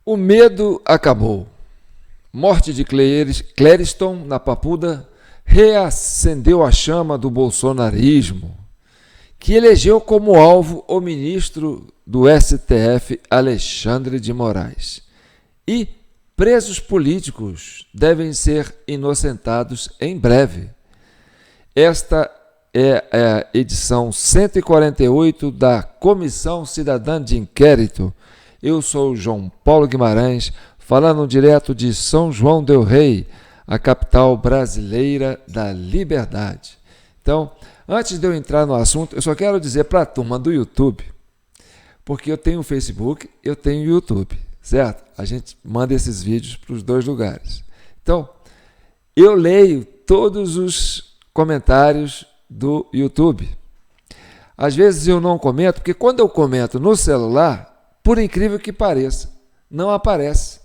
O medo acabou. Morte de Clériston na Papuda reacendeu a chama do bolsonarismo, que elegeu como alvo o ministro do STF, Alexandre de Moraes. E presos políticos devem ser inocentados em breve. Esta é a edição 148 da Comissão Cidadã de Inquérito. Eu sou o João Paulo Guimarães, falando direto de São João del Rei, a capital brasileira da liberdade. Então, antes de eu entrar no assunto, eu só quero dizer para a turma do YouTube, porque eu tenho o Facebook, eu tenho o YouTube, certo? A gente manda esses vídeos para os dois lugares. Então, eu leio todos os comentários do YouTube. Às vezes eu não comento, porque quando eu comento no celular, por incrível que pareça, não aparece.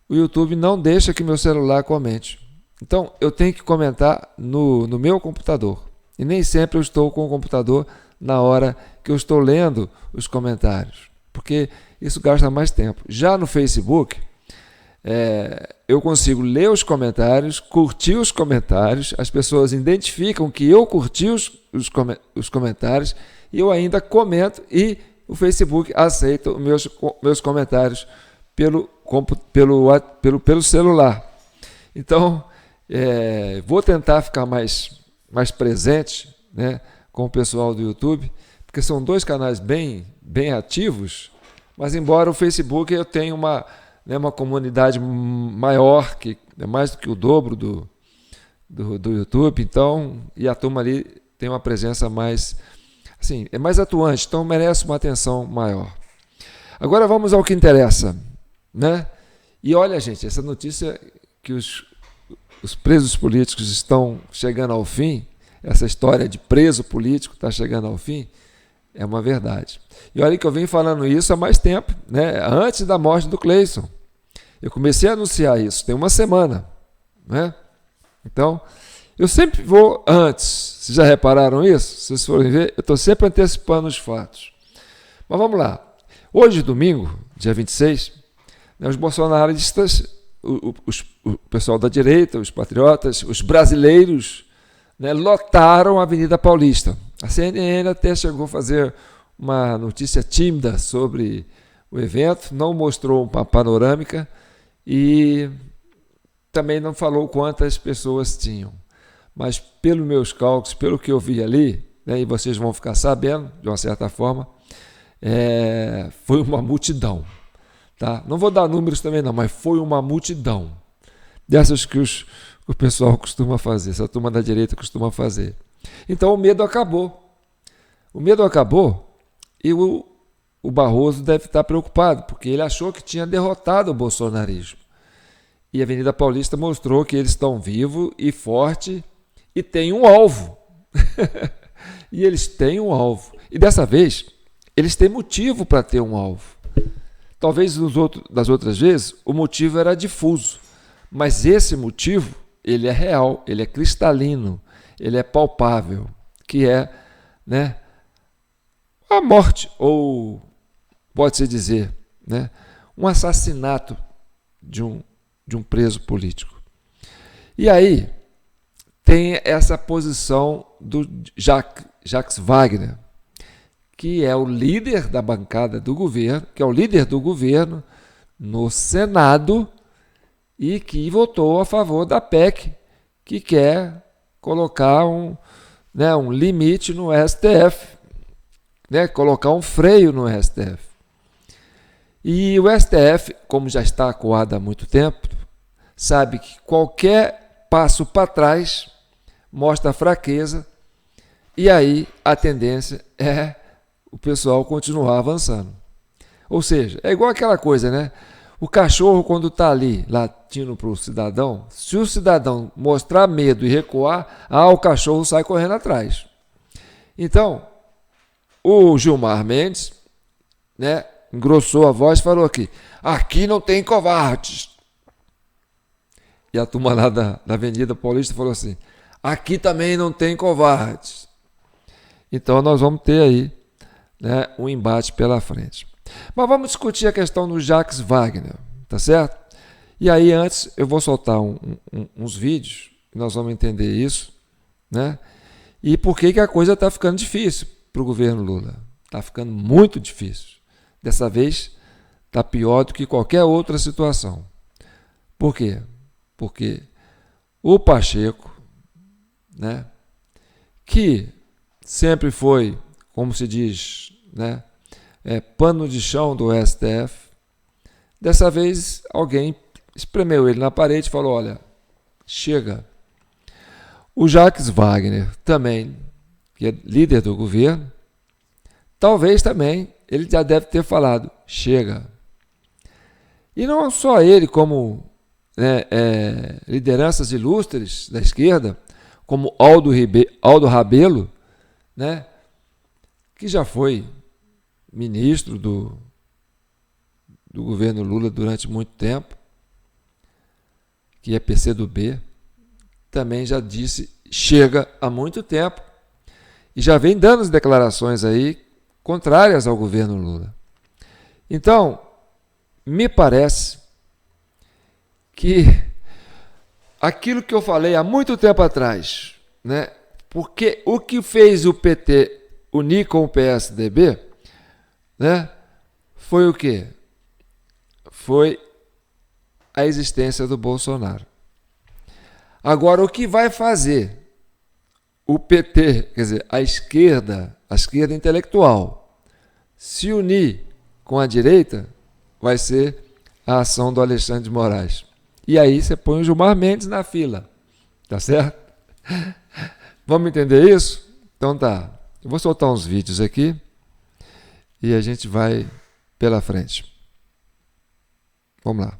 O YouTube não deixa que meu celular comente. Então, eu tenho que comentar no meu computador. E nem sempre eu estou com o computador na hora que eu estou lendo os comentários, porque isso gasta mais tempo. Já no Facebook, eu consigo ler os comentários, curtir os comentários, as pessoas identificam que eu curti os comentários e eu comento, e o Facebook aceita os meus comentários pelo celular. Então, vou tentar ficar mais presente, né, com o pessoal do YouTube, porque são dois canais bem ativos, mas embora o Facebook eu tenha uma comunidade maior, que é mais do que o dobro do YouTube, então, e a turma ali tem uma presença mais, assim, é mais atuante, então merece uma atenção maior. Agora vamos ao que interessa, né? E olha, gente, essa notícia que os presos políticos estão chegando ao fim, essa história de preso político está chegando ao fim, é uma verdade. E olha que eu venho falando isso há mais tempo, né? Antes da morte do Clériston. Eu comecei a anunciar isso, tem uma semana, né? Então, eu sempre vou antes. Vocês já repararam isso? Se vocês forem ver, eu estou sempre antecipando os fatos. Mas vamos lá. Hoje, domingo, dia 26, né, os bolsonaristas, o pessoal da direita, os patriotas, os brasileiros, né, lotaram a Avenida Paulista. A CNN até chegou a fazer uma notícia tímida sobre o evento, não mostrou uma panorâmica e também não falou quantas pessoas tinham. Mas pelos meus cálculos, pelo que eu vi ali, né, e vocês vão ficar sabendo, de uma certa forma, foi uma multidão. Tá? Não vou dar números também não, mas foi uma multidão. Dessas que o pessoal costuma fazer, essa turma da direita costuma fazer. Então o medo acabou. O medo acabou e o Barroso deve estar preocupado, porque ele achou que tinha derrotado o bolsonarismo. E a Avenida Paulista mostrou que eles estão vivos e fortes e têm um alvo. E eles têm um alvo. E dessa vez, eles têm motivo para ter um alvo. Talvez das outras vezes o motivo era difuso, mas esse motivo ele é real, ele é cristalino, ele é palpável, que é, né, a morte, ou pode-se dizer, né, um assassinato de um preso político. E aí tem essa posição do Jacques Wagner, que é o líder da bancada do governo, que é o líder do governo no Senado e que votou a favor da PEC, que quer colocar um limite no STF, né, colocar um freio no STF. E o STF, como já está acuado há muito tempo, sabe que qualquer passo para trás mostra fraqueza, e aí a tendência é o pessoal continuar avançando. Ou seja, é igual aquela coisa, né? O cachorro, quando está ali latindo para o cidadão, se o cidadão mostrar medo e recuar, o cachorro sai correndo atrás. Então, o Gilmar Mendes, né, engrossou a voz e falou aqui não tem covardes. E a turma lá da Avenida Paulista falou assim, aqui também não tem covardes. Então nós vamos ter aí, né, um embate pela frente. Mas vamos discutir a questão do Jacques Wagner, tá certo? E aí, antes, eu vou soltar uns vídeos, nós vamos entender isso, né? E por que a coisa está ficando difícil para o governo Lula. Está ficando muito difícil. Dessa vez, está pior do que qualquer outra situação. Por quê? Porque o Pacheco, né, que sempre foi, como se diz, né, pano de chão do STF, dessa vez alguém espremeu ele na parede e falou, olha, chega. O Jacques Wagner também, que é líder do governo, talvez também ele já deve ter falado, chega. E não só ele, como lideranças ilustres da esquerda, como Aldo Rabelo, né, que já foi ministro do governo Lula durante muito tempo, que é PCdoB, também já disse chega há muito tempo e já vem dando as declarações aí contrárias ao governo Lula. Então, me parece que aquilo que eu falei há muito tempo atrás, né, porque o que fez o PT unir com o PSDB, né, foi o quê? Foi a existência do Bolsonaro. Agora, o que vai fazer o PT, quer dizer, a esquerda intelectual, se unir com a direita, vai ser a ação do Alexandre de Moraes. E aí você põe o Gilmar Mendes na fila, tá certo? Vamos entender isso? Então tá, eu vou soltar uns vídeos aqui e a gente vai pela frente. Vamos lá.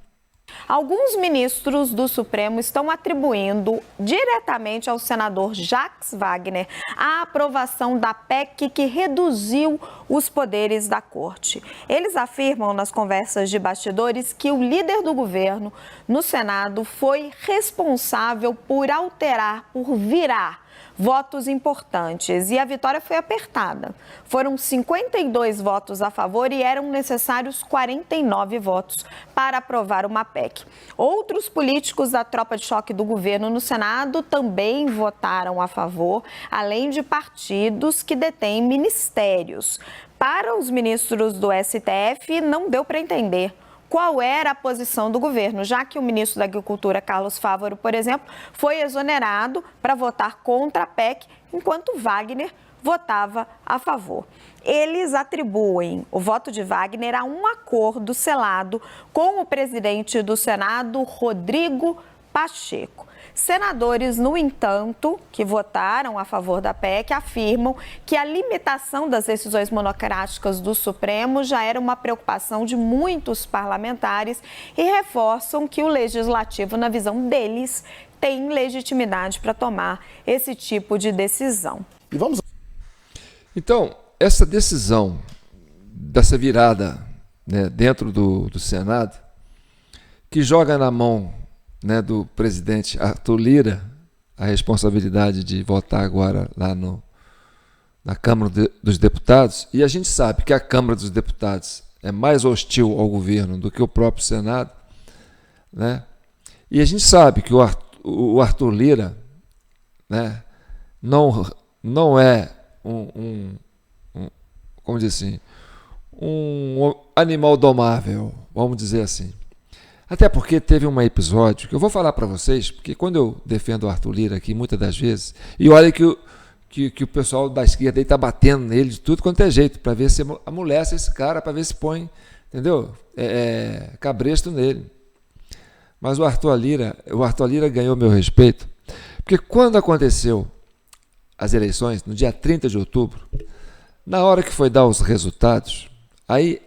Alguns ministros do Supremo estão atribuindo diretamente ao senador Jacques Wagner a aprovação da PEC que reduziu os poderes da Corte. Eles afirmam nas conversas de bastidores que o líder do governo no Senado foi responsável por alterar, por virar votos importantes e a vitória foi apertada. Foram 52 votos a favor e eram necessários 49 votos para aprovar uma PEC. Outros políticos da tropa de choque do governo no Senado também votaram a favor, além de partidos que detêm ministérios. Para os ministros do STF, não deu para entender qual era a posição do governo, já que o ministro da Agricultura, Carlos Fávaro, por exemplo, foi exonerado para votar contra a PEC, enquanto Wagner votava a favor. Eles atribuem o voto de Wagner a um acordo selado com o presidente do Senado, Rodrigo Pacheco. Senadores, no entanto, que votaram a favor da PEC, afirmam que a limitação das decisões monocráticas do Supremo já era uma preocupação de muitos parlamentares e reforçam que o Legislativo, na visão deles, tem legitimidade para tomar esse tipo de decisão. Então, essa decisão, dessa virada, né, dentro do Senado, que joga na mão, né, do presidente Arthur Lira a responsabilidade de votar agora lá na Câmara dos Deputados, e a gente sabe que a Câmara dos Deputados é mais hostil ao governo do que o próprio Senado, né? E a gente sabe que o Arthur Lira, né, não é como dizer assim, um animal domável, vamos dizer assim. Até porque teve um episódio que eu vou falar para vocês, porque quando eu defendo o Arthur Lira aqui, muitas das vezes, e olha que o pessoal da esquerda está batendo nele de tudo quanto é jeito, para ver se amolece esse cara, para ver se põe, entendeu? Cabresto nele. Mas o Arthur Lira ganhou meu respeito, porque quando aconteceu as eleições, no dia 30 de outubro, na hora que foi dar os resultados, aí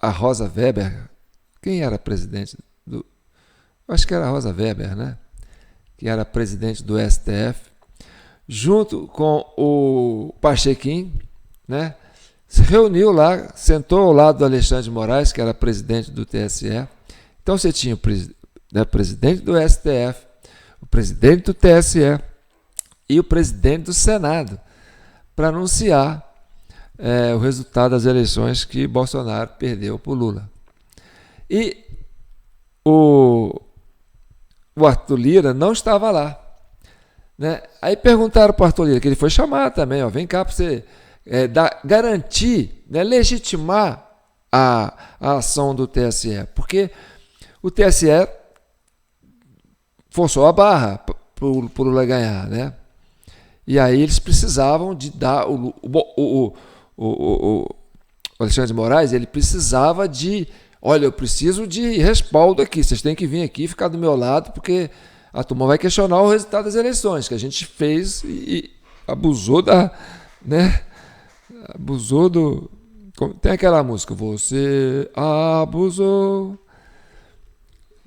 a Rosa Weber, quem era presidente do... Acho que era a Rosa Weber, né? Que era presidente do STF, junto com o Pachequim, né? Se reuniu lá, sentou ao lado do Alexandre de Moraes, que era presidente do TSE. Então você tinha o presidente do STF, o presidente do TSE e o presidente do Senado para anunciar o resultado das eleições que Bolsonaro perdeu para o Lula. E o Arthur Lira não estava lá. Né? Aí perguntaram para o Arthur Lira, que ele foi chamado também, vem cá para você garantir, né, legitimar a ação do TSE, porque o TSE forçou a barra para o Lula ganhar, né? E aí eles precisavam de dar o Alexandre de Moraes, ele precisava de, olha, eu preciso de respaldo aqui, vocês têm que vir aqui e ficar do meu lado, porque a turma vai questionar o resultado das eleições, que a gente fez e abusou né? Abusou do... Tem aquela música, você abusou,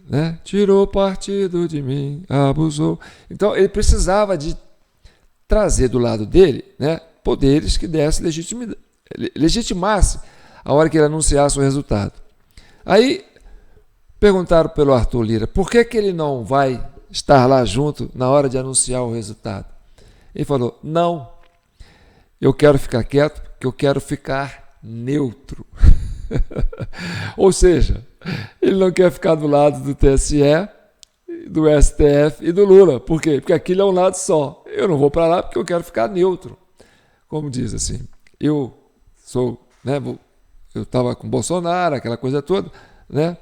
né? Tirou partido de mim, abusou. Então ele precisava de trazer do lado dele, né, poderes que dessem legitimasse a hora que ele anunciasse o resultado. Aí perguntaram pelo Arthur Lira, por que ele não vai estar lá junto na hora de anunciar o resultado? Ele falou, não, eu quero ficar quieto, porque eu quero ficar neutro. Ou seja, ele não quer ficar do lado do TSE, do STF e do Lula. Por quê? Porque aquilo é um lado só. Eu não vou para lá porque eu quero ficar neutro. Como diz assim, eu sou, né, eu estava com Bolsonaro, aquela coisa toda, né?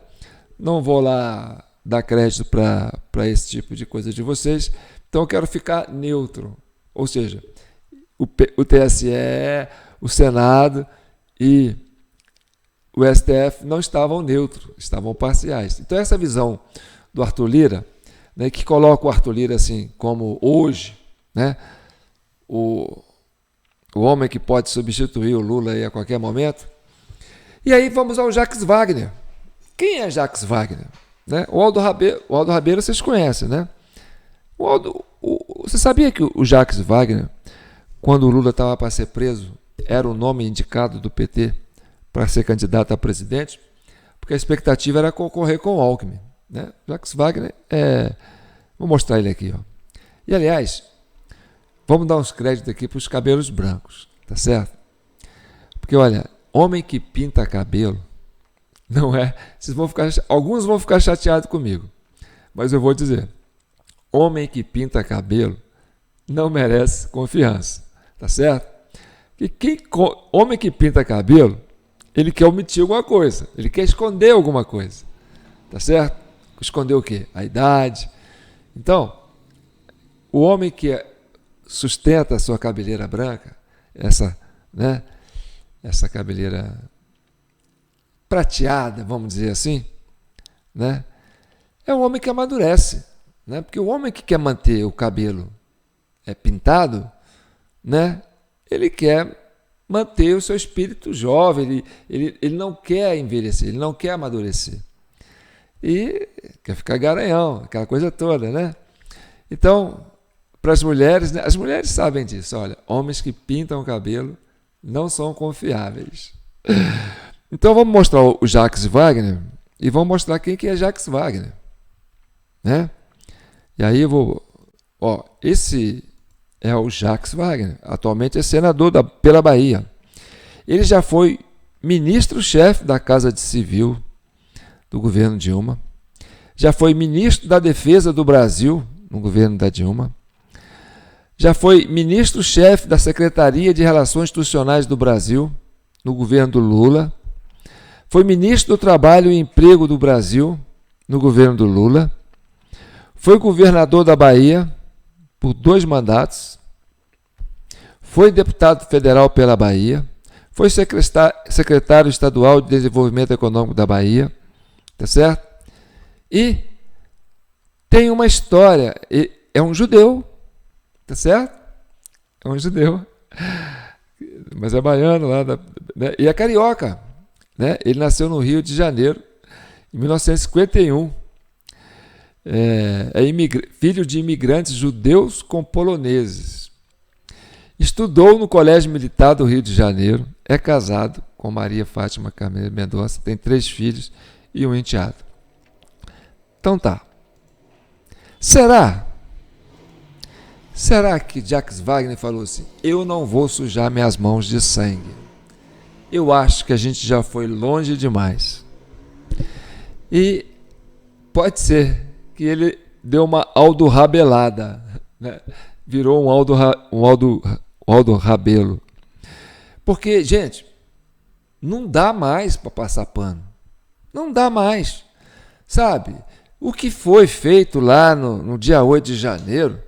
Não vou lá dar crédito para esse tipo de coisa de vocês, então eu quero ficar neutro. Ou seja, o TSE, o Senado e o STF não estavam neutros, estavam parciais. Então essa visão do Arthur Lira, né, que coloca o Arthur Lira assim como hoje, né, o homem que pode substituir o Lula aí a qualquer momento. E aí vamos ao Jacques Wagner. Quem é Jacques Wagner? Né? O Aldo Rabelo vocês conhecem, né? Você sabia que o Jacques Wagner, quando o Lula estava para ser preso, era o nome indicado do PT para ser candidato a presidente? Porque a expectativa era concorrer com o Alckmin. Né? Jacques Wagner vou mostrar ele aqui. Ó. E, aliás, vamos dar uns créditos aqui para os cabelos brancos, tá certo? Porque, olha, homem que pinta cabelo, não é... alguns vão ficar chateados comigo, mas eu vou dizer, homem que pinta cabelo não merece confiança, tá certo? E homem que pinta cabelo, ele quer omitir alguma coisa, ele quer esconder alguma coisa, tá certo? Esconder o quê? A idade. Então, o homem que sustenta a sua cabeleira branca, essa cabeleira prateada, vamos dizer assim, né? É um homem que amadurece, né? Porque o homem que quer manter o cabelo pintado, né? Ele quer manter o seu espírito jovem, ele não quer envelhecer, ele não quer amadurecer. E quer ficar garanhão, aquela coisa toda, né? Então, para as mulheres, né? As mulheres sabem disso, olha, homens que pintam o cabelo não são confiáveis. Então vamos mostrar o Jacques Wagner e vamos mostrar quem que é Jacques Wagner, né? E aí eu vou, esse é o Jacques Wagner, atualmente é senador pela Bahia. Ele já foi ministro-chefe da Casa Civil do governo Dilma, já foi ministro da Defesa do Brasil no governo da Dilma, já foi ministro-chefe da Secretaria de Relações Institucionais do Brasil no governo do Lula, foi ministro do Trabalho e Emprego do Brasil no governo do Lula, foi governador da Bahia por 2 mandatos, foi deputado federal pela Bahia, foi secretário estadual de Desenvolvimento Econômico da Bahia, tá certo? E tem uma história, é um judeu, tá certo? É um judeu, mas é baiano lá, né? E é carioca, né? Ele nasceu no Rio de Janeiro, em 1951. Filho de imigrantes judeus com poloneses. Estudou no Colégio Militar do Rio de Janeiro, é casado com Maria Fátima Carneiro Mendonça, tem 3 filhos e um enteado. Então tá. Será que Jacques Wagner falou assim, eu não vou sujar minhas mãos de sangue? eu acho que a gente já foi longe demais. E pode ser que ele deu uma Aldo Rabelada, né? Virou um Aldo Rabelo. Porque, gente, não dá mais para passar pano. Não dá mais. Sabe? O que foi feito lá no dia 8 de janeiro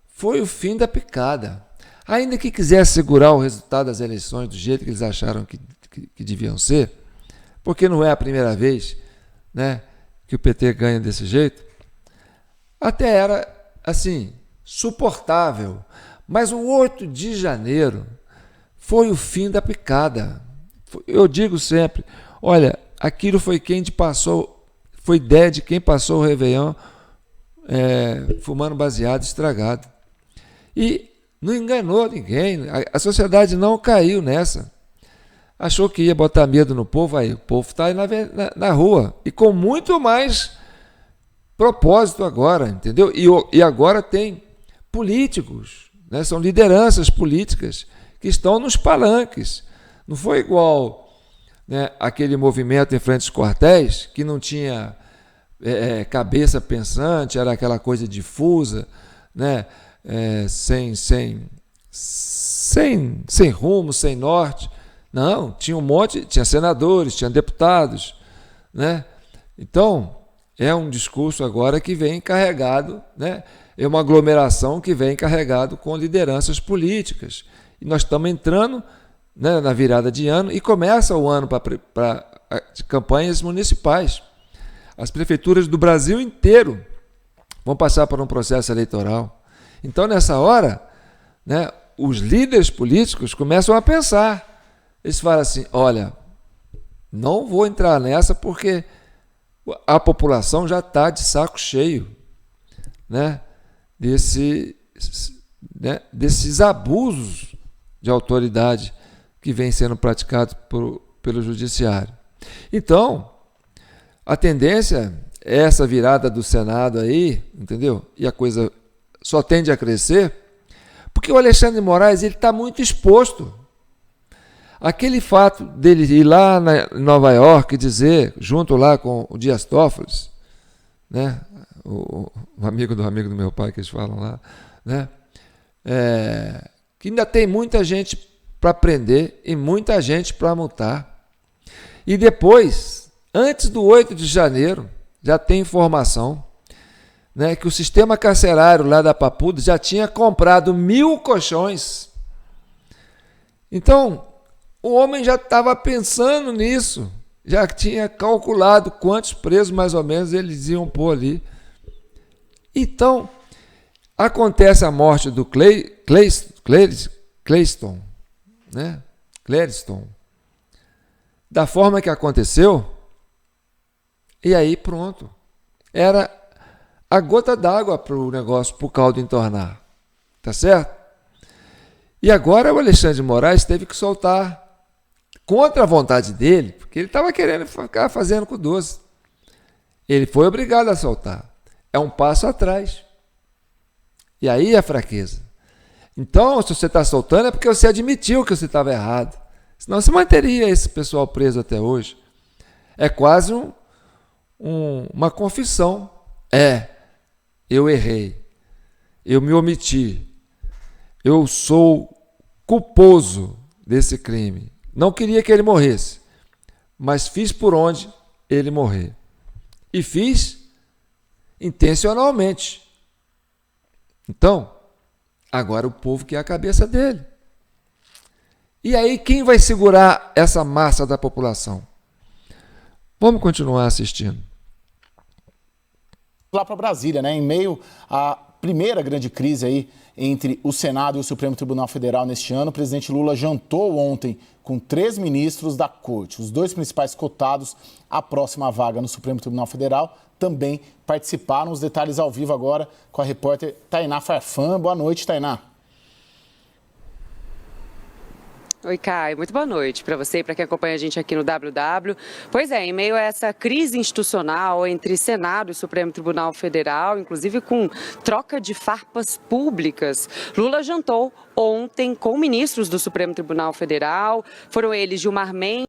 foi o fim da picada. Ainda que quisesse segurar o resultado das eleições do jeito que eles acharam que deviam ser, porque não é a primeira vez, né, que o PT ganha desse jeito, até era, assim, suportável. Mas o 8 de janeiro foi o fim da picada. Eu digo sempre, olha, aquilo foi foi ideia de quem passou o Réveillon fumando baseado estragado. E não enganou ninguém, a sociedade não caiu nessa. Achou que ia botar medo no povo, aí o povo está aí na rua. E com muito mais propósito agora, entendeu? E agora tem políticos, né? São lideranças políticas que estão nos palanques. Não foi igual, né, aquele movimento em frente aos quartéis, que não tinha cabeça pensante, era aquela coisa difusa, né? Sem rumo, sem norte. Não, tinha um monte, tinha senadores, tinha deputados, né? Então, é um discurso agora que vem carregado, né? É uma aglomeração que vem carregado com lideranças políticas. E nós estamos entrando, né, na virada de ano e começa o ano para campanhas municipais. As prefeituras do Brasil inteiro vão passar por um processo eleitoral. Então, nessa hora, né, os líderes políticos começam a pensar. Eles falam assim, olha, não vou entrar nessa porque a população já está de saco cheio, né, desses abusos de autoridade que vêm sendo praticados pelo judiciário. Então, a tendência é essa virada do Senado aí, entendeu? E a coisa só tende a crescer, porque o Alexandre de Moraes está muito exposto. Aquele fato dele ir lá em Nova York e dizer, junto lá com o Dias Toffoli, né, o amigo do meu pai que eles falam lá, né, que ainda tem muita gente para prender e muita gente para multar. E depois, antes do 8 de janeiro, já tem informação, né, que o sistema carcerário lá da Papuda já tinha comprado 1.000 colchões. Então, o homem já estava pensando nisso, já tinha calculado quantos presos mais ou menos eles iam pôr ali. Então, acontece a morte do Clériston, né? Clériston, da forma que aconteceu, e aí pronto. Era a gota d'água para o negócio, para o caldo entornar. Tá certo? E agora o Alexandre de Moraes teve que soltar, contra a vontade dele, porque ele estava querendo ficar fazendo com doce. Ele foi obrigado a soltar. É um passo atrás. E aí é fraqueza. Então, se você está soltando, é porque você admitiu que você estava errado. Senão você manteria esse pessoal preso até hoje. É quase uma confissão. Eu errei. Eu me omiti. Eu sou culposo desse crime. Não queria que ele morresse, mas fiz por onde ele morrer. E fiz intencionalmente. Então, agora o povo quer a cabeça dele. E aí, quem vai segurar essa massa da população? Vamos continuar assistindo. Lá para Brasília, né? Em meio à primeira grande crise aí entre o Senado e o Supremo Tribunal Federal neste ano, o presidente Lula jantou ontem com 3 ministros da Corte. Os 2 principais cotados à próxima vaga no Supremo Tribunal Federal também participaram. Os detalhes ao vivo agora com a repórter Tainá Farfan. Boa noite, Tainá. Oi, Caio. Muito boa noite para você e para quem acompanha a gente aqui no WW. Pois é, em meio a essa crise institucional entre Senado e Supremo Tribunal Federal, inclusive com troca de farpas públicas, Lula jantou ontem com ministros do Supremo Tribunal Federal. Foram eles Gilmar Mendes.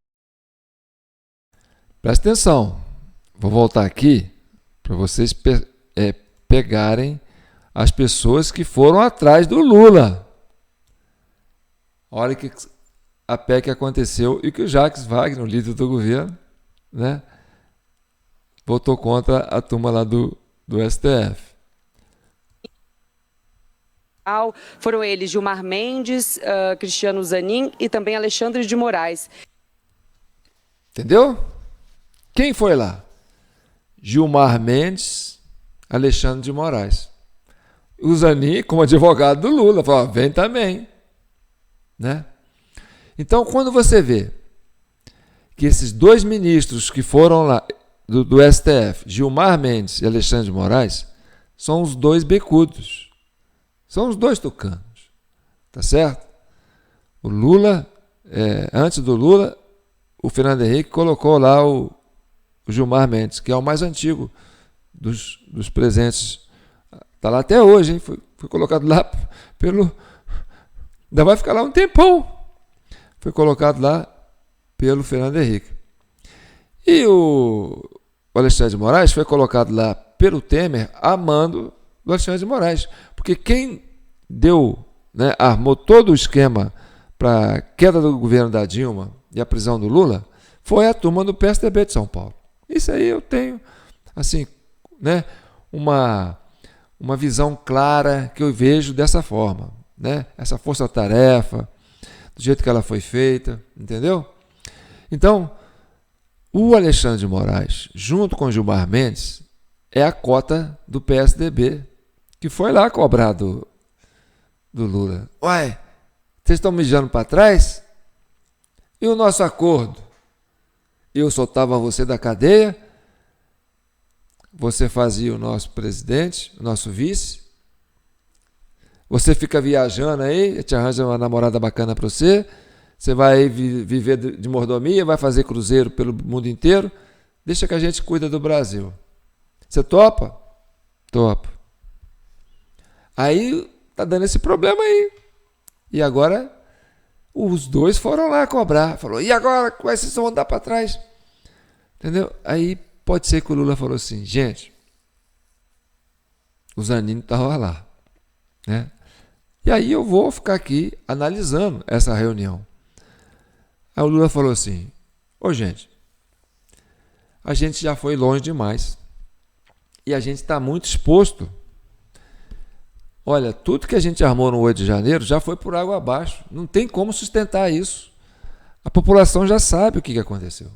Presta atenção. Vou voltar aqui para vocês pegarem as pessoas que foram atrás do Lula. Olha que a PEC aconteceu e que o Jacques Wagner, o líder do governo, né, votou contra a turma lá do STF. Foram eles Gilmar Mendes, Cristiano Zanin e também Alexandre de Moraes. Entendeu? Quem foi lá? Gilmar Mendes, Alexandre de Moraes. O Zanin, como advogado do Lula, falou: vem também. Né? Então, quando você vê que esses dois ministros que foram lá do STF, Gilmar Mendes e Alexandre de Moraes, são os dois becudos, são os dois tucanos, tá certo? O Lula, antes do Lula, o Fernando Henrique colocou lá o Gilmar Mendes, que é o mais antigo dos presentes, está lá até hoje, hein? Foi colocado lá pelo... Ainda vai ficar lá um tempão. Foi colocado lá pelo Fernando Henrique. E o Alexandre de Moraes foi colocado lá pelo Temer a mando do Alexandre de Moraes. Porque quem armou todo o esquema para a queda do governo da Dilma e a prisão do Lula foi a turma do PSDB de São Paulo. Isso aí eu tenho, assim, né, uma visão clara que eu vejo dessa forma. Né? Essa força-tarefa, do jeito que ela foi feita, entendeu? Então, o Alexandre de Moraes, junto com o Gilmar Mendes, é a cota do PSDB, que foi lá cobrar do Lula. Uai, vocês estão mijando para trás? E o nosso acordo? Eu soltava você da cadeia, você fazia o nosso presidente, o nosso vice, você fica viajando aí, te arranja uma namorada bacana para você, você vai viver de mordomia, vai fazer cruzeiro pelo mundo inteiro, deixa que a gente cuida do Brasil. Você topa? Topa. Aí tá dando esse problema aí. E agora os dois foram lá cobrar. Falou: e agora? Como é que vocês vão dar para trás? Entendeu? Aí pode ser que o Lula falou assim: gente, o Zanin estava lá, né? E aí eu vou ficar aqui analisando essa reunião. Aí o Lula falou assim: ô gente, a gente já foi longe demais e a gente está muito exposto. Olha, tudo que a gente armou no 8 de janeiro já foi por água abaixo. Não tem como sustentar isso. A população já sabe o que aconteceu.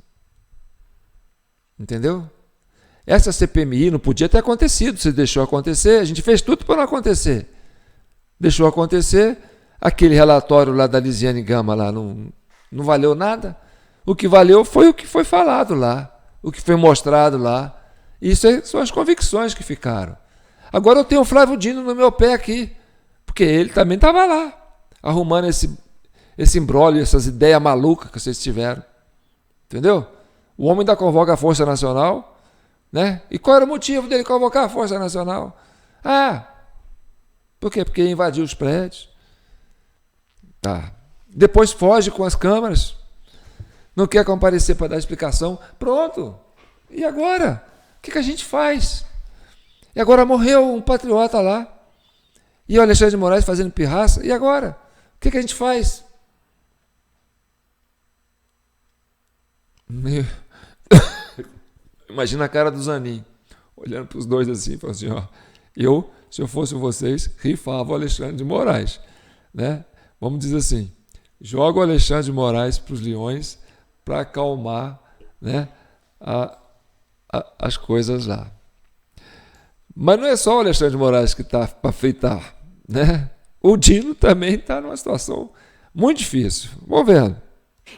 Entendeu? Essa CPMI não podia ter acontecido. Se deixou acontecer, a gente fez tudo para não acontecer. Deixou acontecer. Aquele relatório lá da Lisiane Gama lá não valeu nada. O que valeu foi o que foi falado lá, o que foi mostrado lá. Isso são as convicções que ficaram. Agora eu tenho o Flávio Dino no meu pé aqui, porque ele também estava lá, arrumando esse imbróglio, essas ideias malucas que vocês tiveram. Entendeu? O homem da convoca a Força Nacional, né? E qual era o motivo dele convocar a Força Nacional? Por quê? Porque invadiu os prédios. Tá. Depois foge com as câmeras. Não quer comparecer para dar explicação. Pronto. E agora? O que a gente faz? E agora morreu um patriota lá. E o Alexandre de Moraes fazendo pirraça. E agora? O que a gente faz? Imagina a cara do Zanin, olhando para os dois assim, falando assim, ó, se eu fosse vocês, rifava o Alexandre de Moraes, né? Vamos dizer assim, joga o Alexandre de Moraes para os leões para acalmar, né, as coisas lá. Mas não é só o Alexandre de Moraes que está para fritar, né? O Dino também está numa situação muito difícil. Vamos vendo.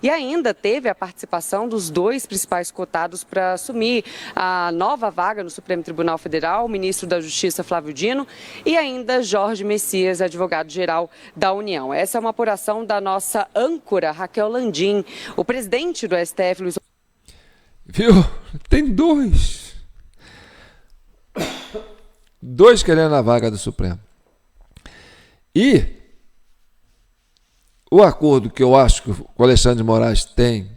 E ainda teve a participação dos dois principais cotados para assumir a nova vaga no Supremo Tribunal Federal, o ministro da Justiça, Flávio Dino, e ainda Jorge Messias, advogado-geral da União. Essa é uma apuração da nossa âncora, Raquel Landim. O presidente do STF, Luiz... Viu? Tem dois. Dois querendo a vaga do Supremo. E o acordo que eu acho que o Alexandre de Moraes tem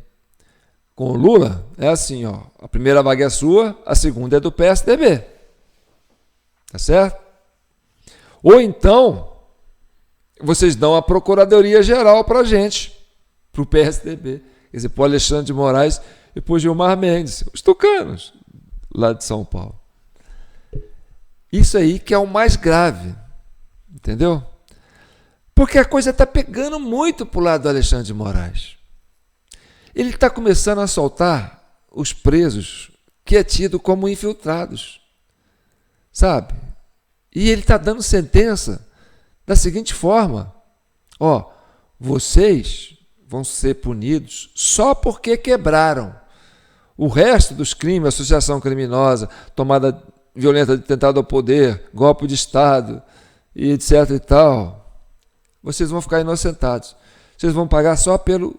com o Lula é assim, ó, a primeira vaga é sua, a segunda é do PSDB. Tá certo? Ou então, vocês dão a Procuradoria-Geral para a gente, para o PSDB. Quer dizer, para o Alexandre de Moraes e para o Gilmar Mendes, os tucanos, lá de São Paulo. Isso aí que é o mais grave, entendeu? Porque a coisa está pegando muito para o lado do Alexandre de Moraes. Ele está começando a soltar os presos que é tido como infiltrados, sabe? E ele está dando sentença da seguinte forma: ó, vocês vão ser punidos só porque quebraram. O resto dos crimes, associação criminosa, tomada violenta de tentado ao poder, golpe de Estado e etc e tal, vocês vão ficar inocentados. Vocês vão pagar só pelo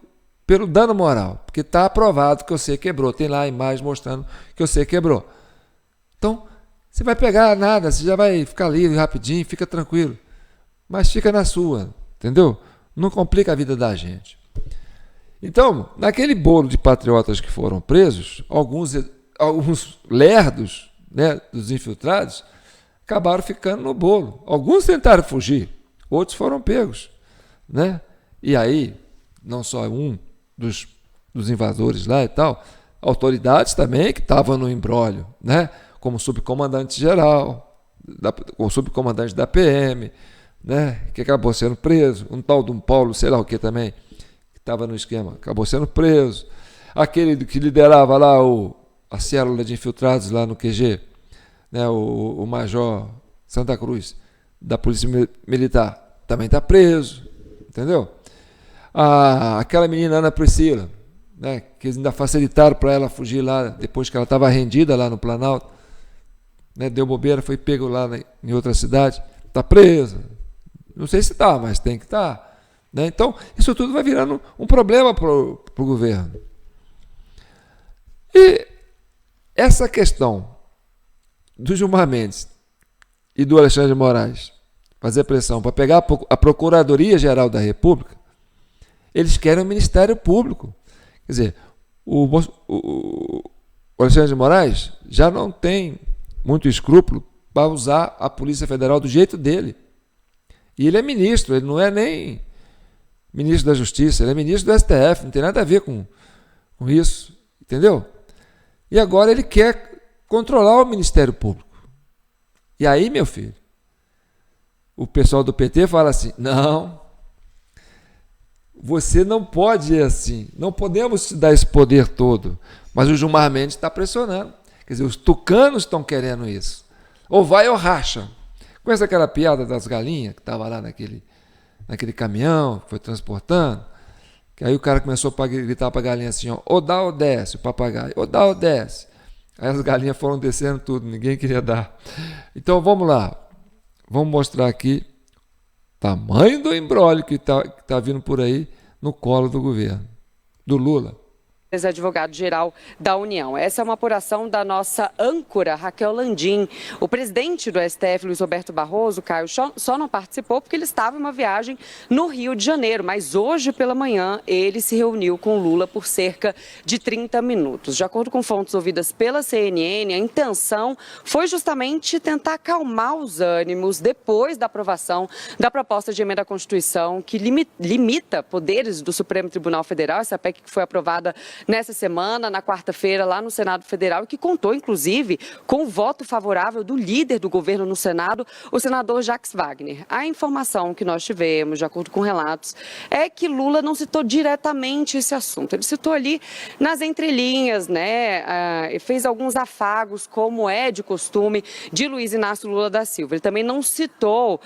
dano moral, porque está aprovado que você quebrou. Tem lá a imagem mostrando que você quebrou. Então, você vai pegar nada, você já vai ficar livre rapidinho, fica tranquilo. Mas fica na sua, entendeu? Não complica a vida da gente. Então, naquele bolo de patriotas que foram presos, alguns lerdos, né, dos infiltrados, acabaram ficando no bolo. Alguns tentaram fugir, outros foram pegos, né? E aí, não só um dos invasores lá e tal, autoridades também que estavam no imbróglio, né? Como o subcomandante-geral, o subcomandante da PM, né? Que acabou sendo preso, um tal de um Paulo, sei lá o que também, que estava no esquema, acabou sendo preso. Aquele que liderava lá a célula de infiltrados lá no QG, né? O Major Santa Cruz, da Polícia Militar, também está preso, entendeu? Aquela menina Ana Priscila, né, que eles ainda facilitaram para ela fugir lá, depois que ela estava rendida lá no Planalto, né, deu bobeira, foi pego lá em outra cidade, está presa. Não sei se está, mas tem que estar. Né? Então, isso tudo vai virando um problema para o governo. E essa questão do Gilmar Mendes e do Alexandre de Moraes fazer pressão para pegar a Procuradoria-Geral da República, eles querem o Ministério Público. Quer dizer, o Alexandre de Moraes já não tem muito escrúpulo para usar a Polícia Federal do jeito dele. E ele é ministro, ele não é nem ministro da Justiça, ele é ministro do STF, não tem nada a ver com isso, entendeu? E agora ele quer controlar o Ministério Público. E aí, meu filho, o pessoal do PT fala assim, não, você não pode ir assim, não podemos te dar esse poder todo. Mas o Gilmar Mendes está pressionando. Quer dizer, os tucanos estão querendo isso. Ou vai ou racha. Conhece aquela piada das galinhas que estava lá naquele caminhão que foi transportando? Que aí o cara começou a gritar para a galinha assim, ó, ou dá ou desce, o papagaio, ou dá ou desce. Aí as galinhas foram descendo tudo, ninguém queria dar. Então vamos lá, vamos mostrar aqui tamanho do imbróglio que tá vindo por aí no colo do governo, do Lula. Advogado-geral da União. Essa é uma apuração da nossa âncora, Raquel Landim. O presidente do STF, Luiz Roberto Barroso, Caio, só não participou porque ele estava em uma viagem no Rio de Janeiro, mas hoje pela manhã ele se reuniu com Lula por cerca de 30 minutos. De acordo com fontes ouvidas pela CNN, a intenção foi justamente tentar acalmar os ânimos depois da aprovação da proposta de emenda à Constituição que limita poderes do Supremo Tribunal Federal, essa PEC que foi aprovada nessa semana, na quarta-feira, lá no Senado Federal, e que contou, inclusive, com o voto favorável do líder do governo no Senado, o senador Jacques Wagner. A informação que nós tivemos, de acordo com relatos, é que Lula não citou diretamente esse assunto. Ele citou ali nas entrelinhas, né, fez alguns afagos, como é de costume, de Luiz Inácio Lula da Silva. Ele também não citou,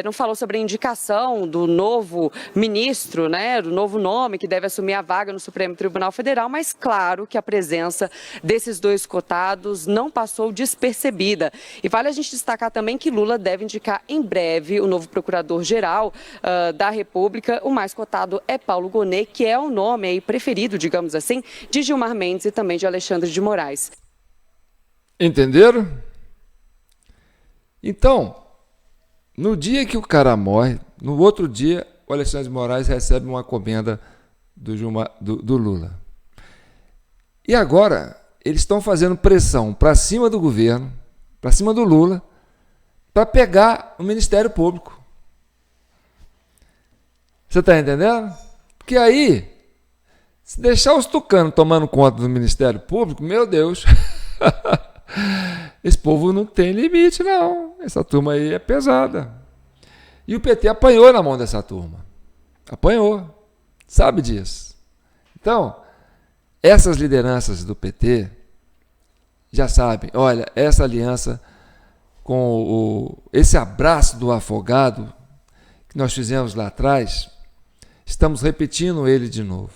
não falou sobre a indicação do novo ministro, né, do novo nome que deve assumir a vaga no Supremo Tribunal Federal, mas claro que a presença desses dois cotados não passou despercebida. E vale a gente destacar também que Lula deve indicar em breve o novo procurador-geral da República. O mais cotado é Paulo Gonet, que é o nome aí preferido, digamos assim, de Gilmar Mendes e também de Alexandre de Moraes. Entenderam? Então, no dia que o cara morre, no outro dia, o Alexandre de Moraes recebe uma comenda do Lula. E agora, eles estão fazendo pressão para cima do governo, para cima do Lula, para pegar o Ministério Público. Você está entendendo? Porque aí, se deixar os tucanos tomando conta do Ministério Público, meu Deus, esse povo não tem limite, não. Essa turma aí é pesada. E o PT apanhou na mão dessa turma. Apanhou. Sabe disso. Então, essas lideranças do PT já sabem, olha, essa aliança com esse abraço do afogado que nós fizemos lá atrás, estamos repetindo ele de novo.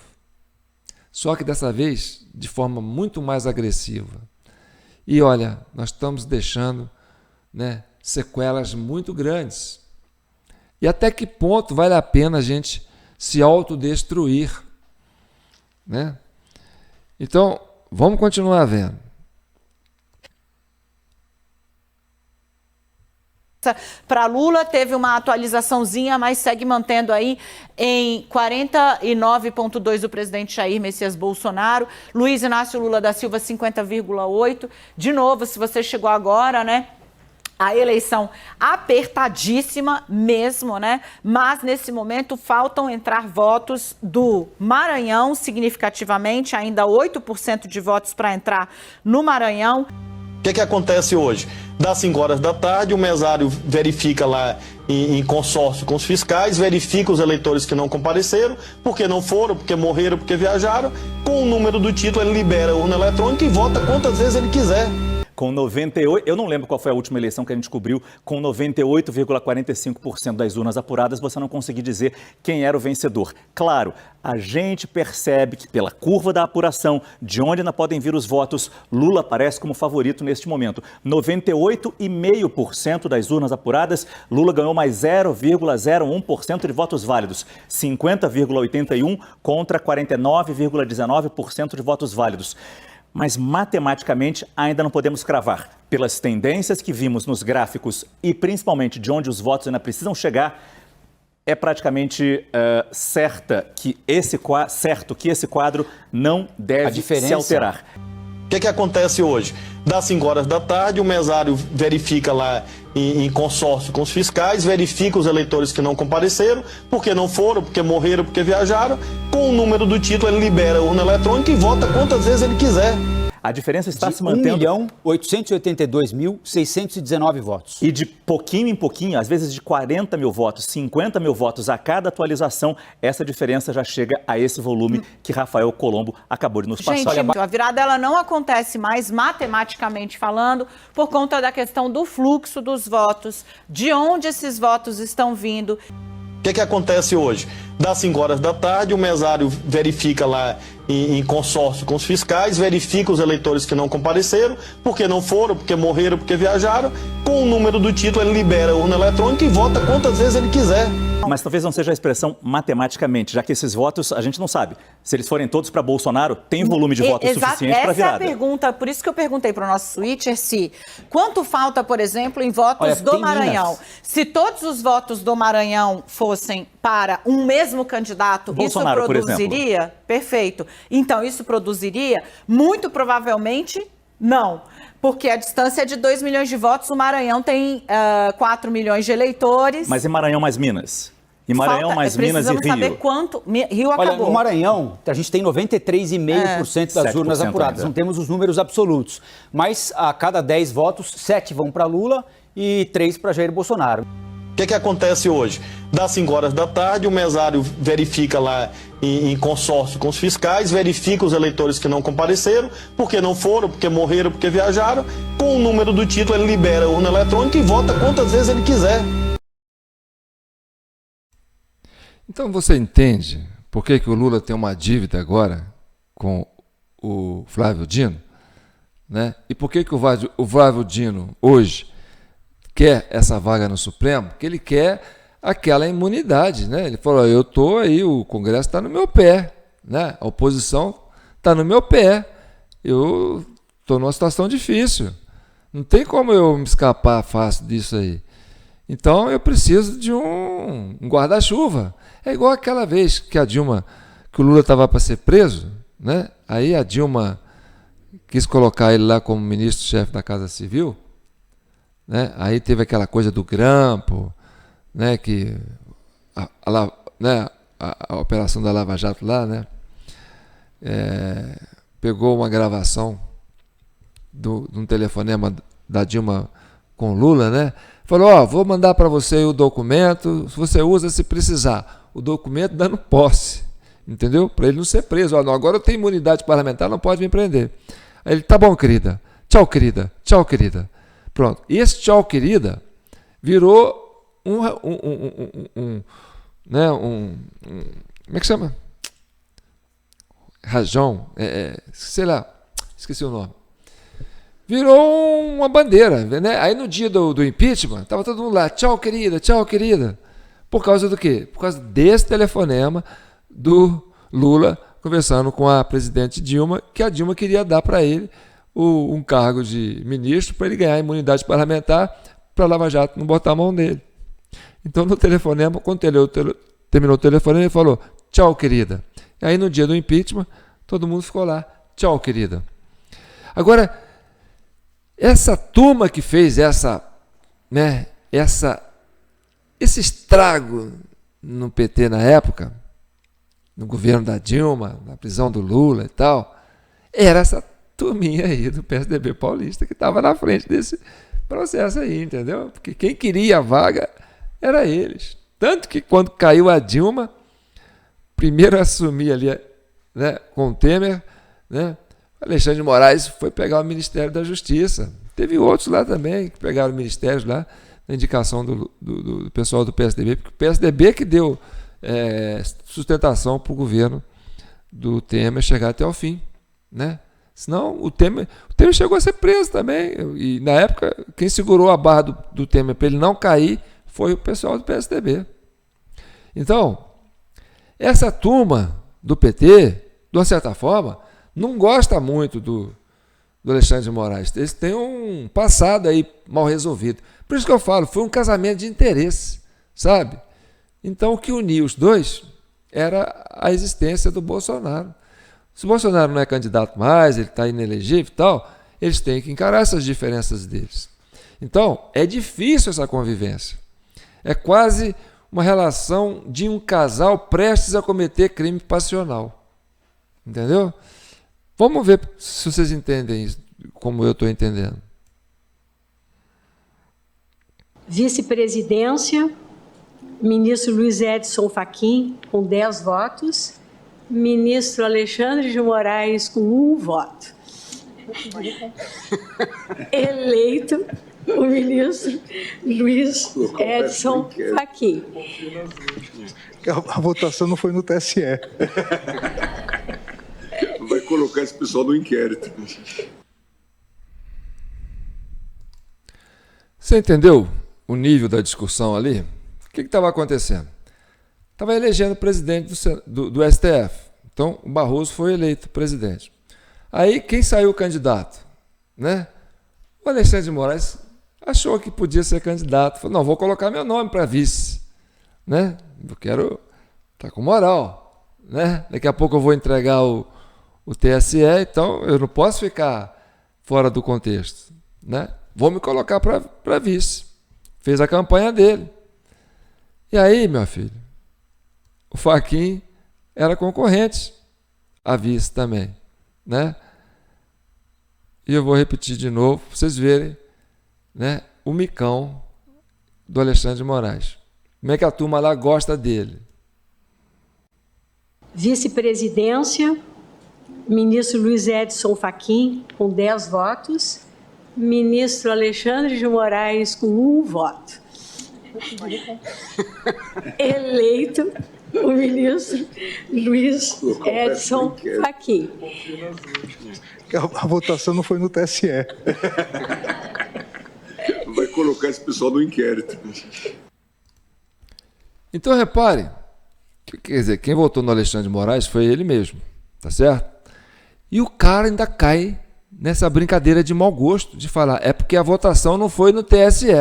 Só que dessa vez de forma muito mais agressiva. E olha, nós estamos deixando, né, sequelas muito grandes. E até que ponto vale a pena a gente se autodestruir, né? Então, vamos continuar vendo. Para Lula teve uma atualizaçãozinha, mas segue mantendo aí em 49,2 o presidente Jair Messias Bolsonaro, Luiz Inácio Lula da Silva 50,8. De novo, se você chegou agora, né? A eleição apertadíssima mesmo, né? Mas nesse momento faltam entrar votos do Maranhão significativamente, ainda 8% de votos para entrar no Maranhão. O que acontece hoje? Das 5 horas da tarde, o mesário verifica lá em consórcio com os fiscais, verifica os eleitores que não compareceram, porque não foram, porque morreram, porque viajaram. Com o número do título, ele libera a urna eletrônica e vota quantas vezes ele quiser. Com 98, eu não lembro qual foi a última eleição que a gente cobriu, com 98,45% das urnas apuradas, você não conseguia dizer quem era o vencedor. Claro, a gente percebe que pela curva da apuração, de onde ainda podem vir os votos, Lula aparece como favorito neste momento. 98,5% das urnas apuradas, Lula ganhou mais 0,01% de votos válidos. 50,81% contra 49,19% de votos válidos. Mas matematicamente ainda não podemos cravar. Pelas tendências que vimos nos gráficos e principalmente de onde os votos ainda precisam chegar, é praticamente certo que esse quadro não deve se alterar. O que acontece hoje? Das 5 horas da tarde, o mesário verifica lá em consórcio com os fiscais, verifica os eleitores que não compareceram, porque não foram, porque morreram, porque viajaram. Com o número do título, ele libera a urna eletrônica e vota quantas vezes ele quiser. A diferença está se mantendo. 1.882.619 votos. E de pouquinho em pouquinho, às vezes de 40 mil votos, 50 mil votos a cada atualização, essa diferença já chega a esse volume que Rafael Colombo acabou de nos passar. Gente, a virada ela não acontece mais matematicamente falando por conta da questão do fluxo dos votos, de onde esses votos estão vindo. O que acontece hoje? Das 5 horas da tarde, o mesário verifica lá em consórcio com os fiscais, verifica os eleitores que não compareceram, porque não foram, porque morreram, porque viajaram. Com o número do título, ele libera a urna eletrônica e vota quantas vezes ele quiser. Mas talvez não seja a expressão matematicamente, já que esses votos a gente não sabe. Se eles forem todos para Bolsonaro, tem volume de votos suficiente para virada. Essa é a pergunta, por isso que eu perguntei para o nosso switcher se quanto falta, por exemplo, em votos do Maranhão. Minas. Se todos os votos do Maranhão fossem para um mesmo candidato, Bolsonaro, isso produziria? Perfeito. Então, isso produziria? Muito provavelmente, não. Porque a distância é de 2 milhões de votos, o Maranhão tem 4 milhões de eleitores. Mas em Maranhão mais Minas? E Maranhão mais Minas e Rio. Precisamos saber quanto. Rio Olha, acabou. no Maranhão, a gente tem 93,5% das urnas 7% apuradas. ainda. Não temos os números absolutos. Mas a cada 10 votos, 7 vão para Lula e 3 para Jair Bolsonaro. O que acontece hoje? Das 5 horas da tarde, o mesário verifica lá em consórcio com os fiscais, verifica os eleitores que não compareceram, porque não foram, porque morreram, porque viajaram. Com o número do título, ele libera a urna eletrônica e vota quantas vezes ele quiser. Então você entende por que o Lula tem uma dívida agora com o Flávio Dino? Né? E por que o Flávio Dino hoje quer essa vaga no Supremo? Porque ele quer aquela imunidade. Né? Ele falou, eu estou aí, o Congresso está no meu pé, né? A oposição está no meu pé, eu estou numa situação difícil, não tem como eu me escapar fácil disso aí. Então eu preciso de um guarda-chuva. É igual aquela vez que que o Lula estava para ser preso, né? Aí a Dilma quis colocar ele lá como ministro-chefe da Casa Civil, né? Aí teve aquela coisa do grampo, né? Que a operação da Lava Jato lá, né? Pegou uma gravação de um telefonema da Dilma com o Lula, né? Falou, vou mandar para você o documento, você usa se precisar. O documento dando posse, entendeu? Para ele não ser preso. Não, agora eu tenho imunidade parlamentar, não pode me prender. Aí ele, tá bom, querida. Tchau, querida. Tchau, querida. Pronto. E esse tchau, querida, virou como é que chama? Rajão, sei lá, esqueci o nome. Virou uma bandeira, né? Aí no dia do impeachment, estava todo mundo lá, tchau, querida, tchau, querida. Por causa do quê? Por causa desse telefonema do Lula conversando com a presidente Dilma, que a Dilma queria dar para ele um cargo de ministro para ele ganhar imunidade parlamentar para a Lava Jato não botar a mão dele. Então, no telefonema, quando terminou o telefonema, ele falou, tchau, querida. E aí, no dia do impeachment, todo mundo ficou lá, tchau, querida. Agora, essa turma que fez esse estrago no PT na época, no governo da Dilma, na prisão do Lula e tal, era essa turminha aí do PSDB paulista que estava na frente desse processo aí, entendeu? Porque quem queria a vaga era eles. Tanto que quando caiu a Dilma, primeiro a assumir ali, né, com o Temer, né, Alexandre de Moraes foi pegar o Ministério da Justiça. Teve outros lá também que pegaram ministérios lá, na indicação do pessoal do PSDB, porque o PSDB que deu sustentação para o governo do Temer chegar até o fim, né? Senão o Temer chegou a ser preso também, e na época quem segurou a barra do Temer para ele não cair foi o pessoal do PSDB. Então, essa turma do PT, de uma certa forma, não gosta muito do Alexandre de Moraes. Eles têm um passado aí mal resolvido. Por isso que eu falo, foi um casamento de interesse, sabe? Então, o que unia os dois era a existência do Bolsonaro. Se o Bolsonaro não é candidato mais, ele está inelegível e tal, eles têm que encarar essas diferenças deles. Então, é difícil essa convivência. É quase uma relação de um casal prestes a cometer crime passional. Entendeu? Vamos ver se vocês entendem isso, como eu estou entendendo. Vice-presidência, ministro Luiz Edson Fachin, com 10 votos. Ministro Alexandre de Moraes, com 1 voto. Eleito o ministro Luiz Edson Fachin. A votação não foi no TSE. Vai colocar esse pessoal no inquérito. Você entendeu o nível da discussão ali? O que estava acontecendo? Estava elegendo o presidente do STF. Então, o Barroso foi eleito presidente. Aí, quem saiu candidato? Né? O Alexandre de Moraes achou que podia ser candidato. Falou, não, vou colocar meu nome para vice. Né? Eu quero estar com moral. Né? Daqui a pouco eu vou entregar o TSE, então eu não posso ficar fora do contexto. Né? Vou me colocar para vice. Fez a campanha dele. E aí, meu filho, o Fachin era concorrente a vice também, né? E eu vou repetir de novo, para vocês verem, né, o micão do Alexandre de Moraes. Como é que a turma lá gosta dele? Vice-presidência, ministro Luiz Edson Fachin, com 10 votos. Ministro Alexandre de Moraes, com 1 voto. Eleito o ministro Luiz Edson Fachin. A votação não foi no TSE. Vai colocar esse pessoal no inquérito. Então, repare, quer dizer, quem votou no Alexandre de Moraes foi ele mesmo, tá certo? E o cara ainda cai nessa brincadeira de mau gosto, de falar, é porque a votação não foi no TSE.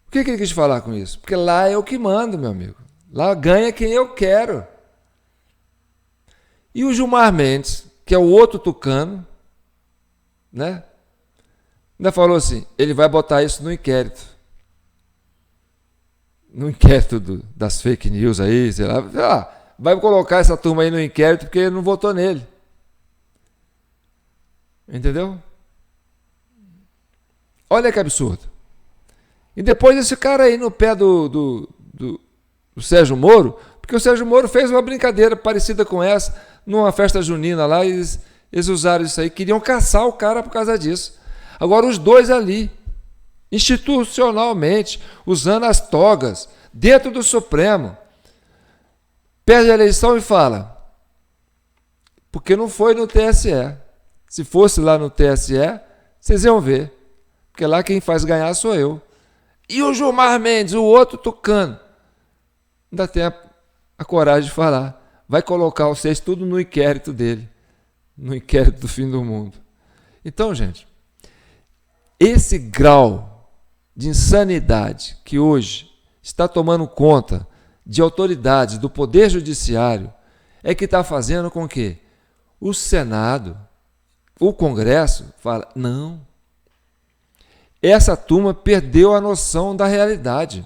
O que ele quis falar com isso? Porque lá é eu que mando, meu amigo. Lá ganha quem eu quero. E o Gilmar Mendes, que é o outro tucano, né? Ainda falou assim, ele vai botar isso no inquérito. No inquérito das fake news aí, sei lá. Vai colocar essa turma aí no inquérito porque ele não votou nele. Entendeu? Olha que absurdo. E depois esse cara aí no pé do Sérgio Moro, porque o Sérgio Moro fez uma brincadeira parecida com essa numa festa junina lá, e eles usaram isso aí, queriam caçar o cara por causa disso. Agora os dois ali, institucionalmente, usando as togas, dentro do Supremo, perde a eleição e fala, porque não foi no TSE. Se fosse lá no TSE, vocês iam ver, porque lá quem faz ganhar sou eu. E o Gilmar Mendes, o outro tucano, ainda tem a coragem de falar, vai colocar vocês tudo no inquérito dele, no inquérito do fim do mundo. Então, gente, esse grau de insanidade que hoje está tomando conta de autoridades do Poder Judiciário é que está fazendo com que o Senado, o Congresso, fala, não, essa turma perdeu a noção da realidade.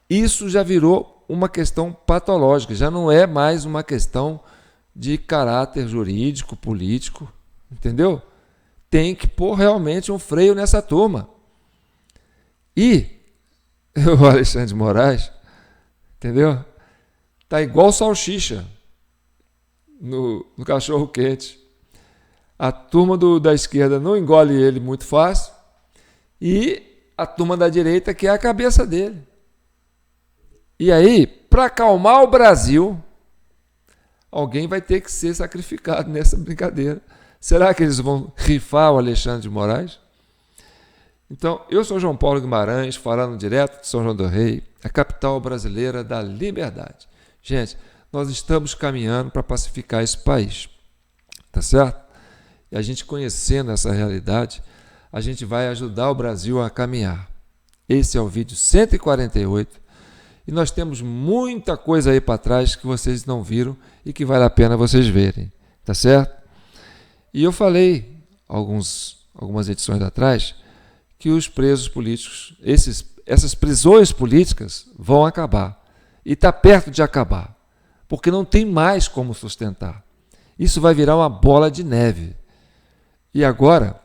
Isso já virou uma questão patológica, já não é mais uma questão de caráter jurídico, político, entendeu? Tem que pôr realmente um freio nessa turma. E o Alexandre de Moraes, entendeu? Tá igual salsicha no cachorro quente. A turma da esquerda não engole ele muito fácil e a turma da direita quer a cabeça dele. E aí, para acalmar o Brasil, alguém vai ter que ser sacrificado nessa brincadeira. Será que eles vão rifar o Alexandre de Moraes? Então, eu sou João Paulo Guimarães, falando direto de São João do Rei, a capital brasileira da liberdade. Gente, nós estamos caminhando para pacificar esse país, tá certo? E a gente conhecendo essa realidade, a gente vai ajudar o Brasil a caminhar. Esse é o vídeo 148 e nós temos muita coisa aí para trás que vocês não viram e que vale a pena vocês verem, tá certo? E eu falei algumas edições atrás que os presos políticos, essas prisões políticas vão acabar. E está perto de acabar, porque não tem mais como sustentar. Isso vai virar uma bola de neve. E agora,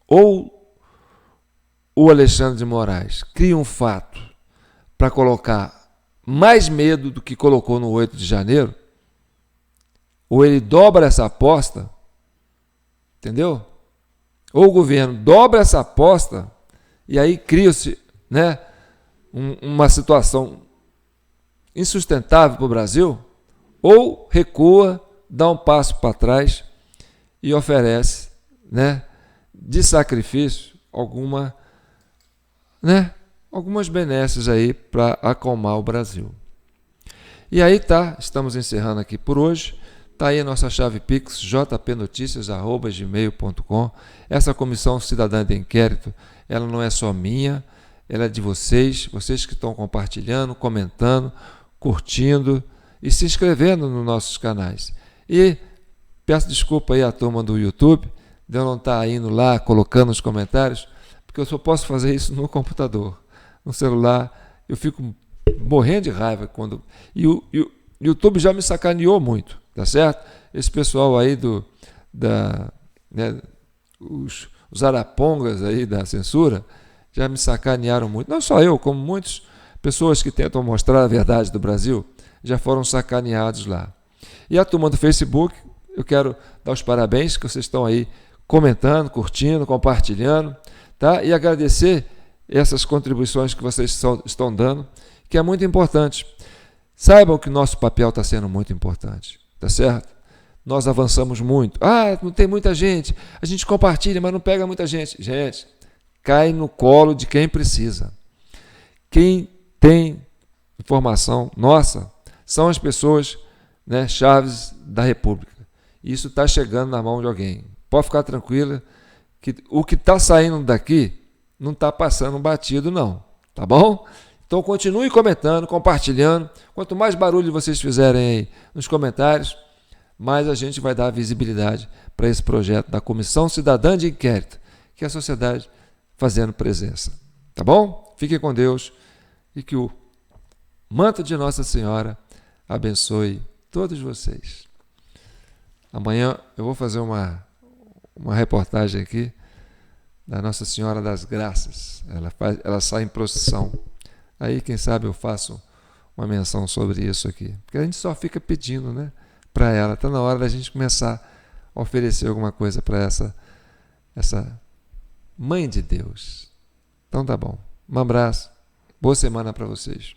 ou o Alexandre de Moraes cria um fato para colocar mais medo do que colocou no 8 de janeiro, ou ele dobra essa aposta, entendeu? Ou o governo dobra essa aposta e aí cria-se, né, uma situação insustentável para o Brasil, ou recua, dá um passo para trás e oferece, né, de sacrifício algumas benesses aí para acalmar o Brasil. E aí tá, estamos encerrando aqui por hoje. Está aí a nossa chave Pix, jpnoticias@gmail.com. Essa comissão cidadã de inquérito, ela não é só minha, ela é de vocês que estão compartilhando, comentando, curtindo e se inscrevendo nos nossos canais. E peço desculpa aí à turma do YouTube, de eu não estar indo lá, colocando os comentários, porque eu só posso fazer isso no computador. No celular, eu fico morrendo de raiva quando... E o YouTube já me sacaneou muito, tá certo? Esse pessoal aí os arapongas aí da censura já me sacanearam muito. Não só eu, como muitas pessoas que tentam mostrar a verdade do Brasil já foram sacaneados lá. E a turma do Facebook, eu quero dar os parabéns que vocês estão aí comentando, curtindo, compartilhando, tá? E agradecer essas contribuições que vocês estão dando, que é muito importante. Saibam que nosso papel está sendo muito importante, tá certo? Nós avançamos muito. Ah, não tem muita gente. A gente compartilha, mas não pega muita gente. Gente, cai no colo de quem precisa. Quem tem informação nossa são as pessoas, né, chaves da República. Isso está chegando na mão de alguém. Pode ficar tranquila que o que está saindo daqui não está passando batido, não. Tá bom? Então continue comentando, compartilhando. Quanto mais barulho vocês fizerem aí nos comentários, mais a gente vai dar visibilidade para esse projeto da Comissão Cidadã de Inquérito, que é a sociedade fazendo presença. Tá bom? Fiquem com Deus e que o manto de Nossa Senhora abençoe todos vocês. Amanhã eu vou fazer uma reportagem aqui da Nossa Senhora das Graças. Ela sai em procissão. Aí, quem sabe, eu faço uma menção sobre isso aqui. Porque a gente só fica pedindo, né, para ela. Está na hora da gente começar a oferecer alguma coisa para essa Mãe de Deus. Então tá bom. Um abraço. Boa semana para vocês.